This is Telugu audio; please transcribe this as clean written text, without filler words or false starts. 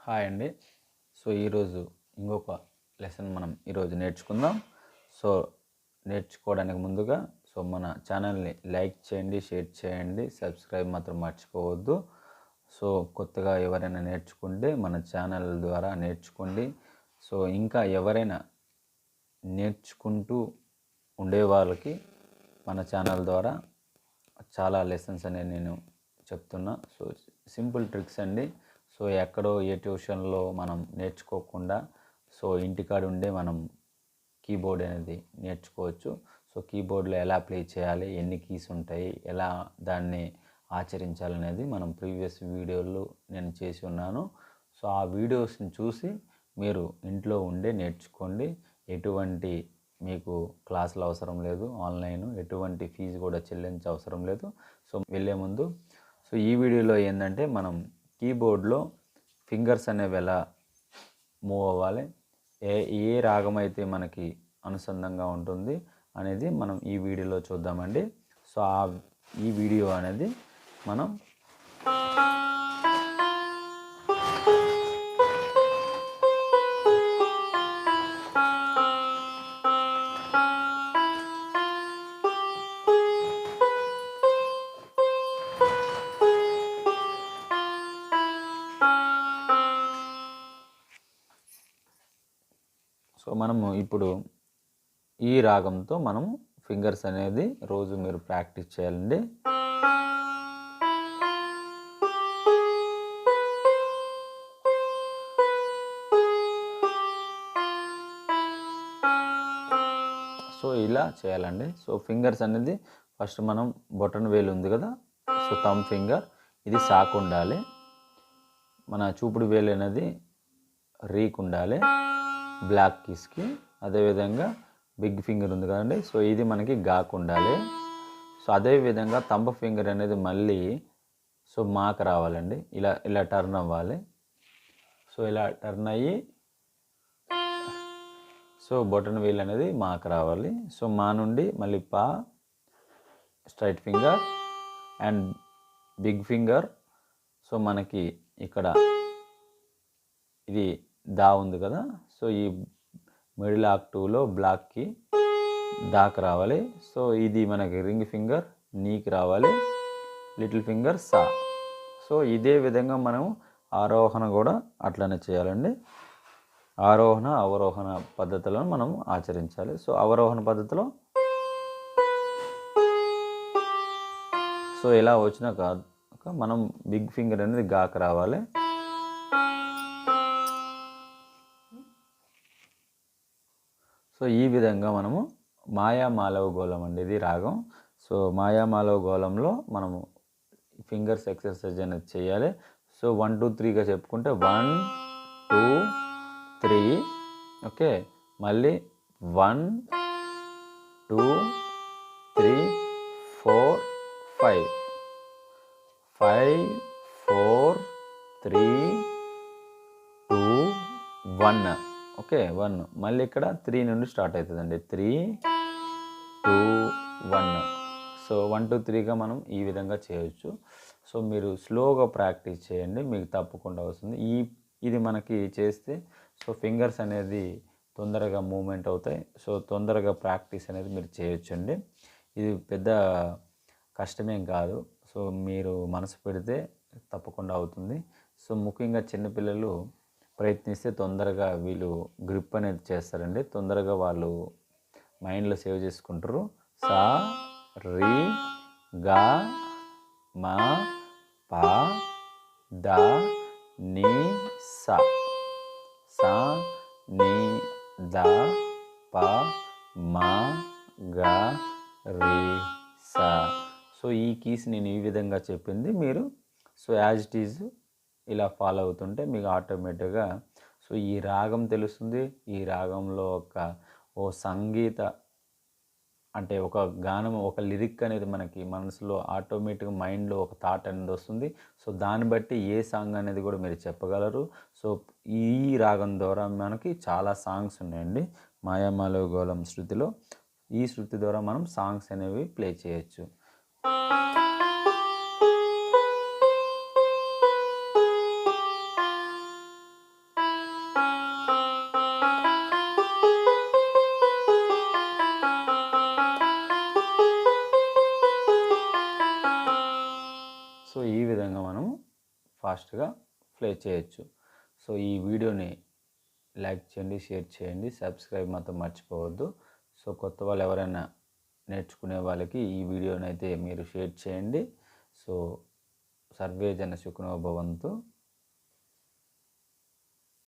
హాయ్ అండి. ఈరోజు ఇంకొక లెసన్ మనం ఈరోజు నేర్చుకుందాం. సో నేర్చుకోవడానికి ముందుగా మన ఛానల్ని లైక్ చేయండి, షేర్ చేయండి, సబ్స్క్రైబ్ మాత్రం మర్చిపోవద్దు. కొత్తగా ఎవరైనా నేర్చుకుంటే మన ఛానల్ ద్వారా నేర్చుకోండి. ఇంకా ఎవరైనా నేర్చుకుంటూ ఉండే వాళ్ళకి మన ఛానల్ ద్వారా చాలా లెసన్స్ అనేవి నేను చెప్తున్నా. సింపుల్ ట్రిక్స్ అండి. ఎక్కడో ఏ ట్యూషన్లో మనం నేర్చుకోకుండా ఇంటికాడ ఉండే మనం కీబోర్డ్ అనేది నేర్చుకోవచ్చు. కీబోర్డ్లో ఎలా ప్లే చేయాలి, ఎన్ని కీస్ ఉంటాయి, ఎలా దాన్ని ఆచరించాలనేది మనం ప్రీవియస్ వీడియోలో నేను చేసి ఉన్నాను. ఆ వీడియోస్ని చూసి మీరు ఇంట్లో ఉండే నేర్చుకోండి. ఎటువంటి మీకు క్లాసులు అవసరం లేదు, ఆన్లైన్ ఎటువంటి ఫీజు కూడా చెల్లించే అవసరం లేదు. వెళ్ళే ముందు ఈ వీడియోలో ఏంటంటే మనం కీబోర్డ్లో ఫింగర్స్ అనేవి ఎలా మూవ్ అవ్వాలి, ఏ రాగం అయితే మనకి అనుసంధానంగా ఉంటుంది అనేది మనం ఈ వీడియోలో చూద్దామండి. ఈ వీడియో అనేది మనం మనము ఇప్పుడు ఈ రాగంతో మనం ఫింగర్స్ అనేది రోజు మీరు ప్రాక్టీస్ చేయాలండి. ఇలా చేయాలండి. ఫింగర్స్ అనేది ఫస్ట్ మనం బొటన్ వేలు ఉంది కదా, థంబ్ ఫింగర్ ఇది సాకు ఉండాలి. మన చూపుడు వేలు అనేది రీక్ ఉండాలి బ్లాక్ కీస్కి. అదేవిధంగా బిగ్ ఫింగర్ ఉంది కదండి, ఇది మనకి గాకు ఉండాలి. అదేవిధంగా థంబ్ ఫింగర్ అనేది మళ్ళీ మాకు రావాలండి. ఇలా టర్న్ అవ్వాలి. ఇలా టర్న్ అయ్యి బొటన్ వేల్ అనేది మాకు రావాలి. మా నుండి మళ్ళీ పా, straight finger and big finger. మనకి ఇక్కడ ఇది దా ఉంది కదా, ఈ మిడిల్ ఆక్టివ్లో బ్లాక్కి దాకా రావాలి. ఇది మనకి రింగ్ ఫింగర్ నీకి రావాలి, లిటిల్ ఫింగర్ సా. ఇదే విధంగా మనం ఆరోహణ కూడా అట్లనే చేయాలండి. ఆరోహణ అవరోహణ పద్ధతులను మనం ఆచరించాలి. అవరోహణ పద్ధతిలో ఇలా వచ్చినాక మనం బిగ్ ఫింగర్ అనేది గాక రావాలి. ఈ విధంగా మనము మాయా మాలవ గోళం అండి ఇది రాగం. మాయా మాలవ గోళంలో మనము ఫింగర్స్ ఎక్సర్సైజ్ అనేది చేయాలి. 1 2 3గా చెప్పుకుంటే 1 2 3, ఓకే. మళ్ళీ 1 2 3 4 5 5 4 3 2 1, ఓకే. 1 మళ్ళీ ఇక్కడ 3 నుండి స్టార్ట్ అవుతుందండి. 3 2 1. 1 2 3గా మనం ఈ విధంగా చేయొచ్చు. మీరు స్లోగా ప్రాక్టీస్ చేయండి, మీకు తప్పకుండా వస్తుంది. ఇది మనకి చేస్తే ఫింగర్స్ అనేది తొందరగా మూమెంట్ అవుతాయి. తొందరగా ప్రాక్టీస్ అనేది మీరు చేయొచ్చండి. ఇది పెద్ద కష్టమేం కాదు. మీరు మనసు పెడితే తప్పకుండా అవుతుంది. ముఖ్యంగా చిన్నపిల్లలు ప్రయత్నిస్తే తొందరగా వీళ్ళు గ్రిప్ అనేది చేస్తారండి. తొందరగా వాళ్ళు మైండ్లో సేవ్ చేసుకుంటారు. సా రి గా మా పా దా ని సా. సా ని దా పా మా గా రి సా. ఈ కీస్ నేను ఈ విధంగా చెప్పింది మీరు యాజ్ ఇట్ ఈజ్ ఇలా ఫాలో అవుతుంటే మీకు ఆటోమేటిక్గా ఈ రాగం తెలుస్తుంది. ఈ రాగంలో ఓ సంగీత అంటే ఒక గానం, ఒక లిరిక్ అనేది మనకి మనసులో ఆటోమేటిక్గా మైండ్లో ఒక థాట్ అనేది వస్తుంది. దాన్ని బట్టి ఏ సాంగ్ అనేది కూడా మీరు చెప్పగలరు. ఈ రాగం ద్వారా మనకి చాలా సాంగ్స్ ఉన్నాయండి మాయామాలవ గోళం శృతిలో. ఈ శృతి ద్వారా మనం సాంగ్స్ అనేవి ప్లే చేయొచ్చు. ఫాస్ట్గా ప్లే చేయొచ్చు. సో ఈ వీడియోని లైక్ చేయండి, షేర్ చేయండి, సబ్స్క్రైబ్ మాత్రం మర్చిపోవద్దు. సో కొత్త వాళ్ళు ఎవరైనా నేర్చుకునే వాళ్ళకి ఈ వీడియోని అయితే మీరు షేర్ చేయండి. సో సర్వే జన సుఖినో భవంతు.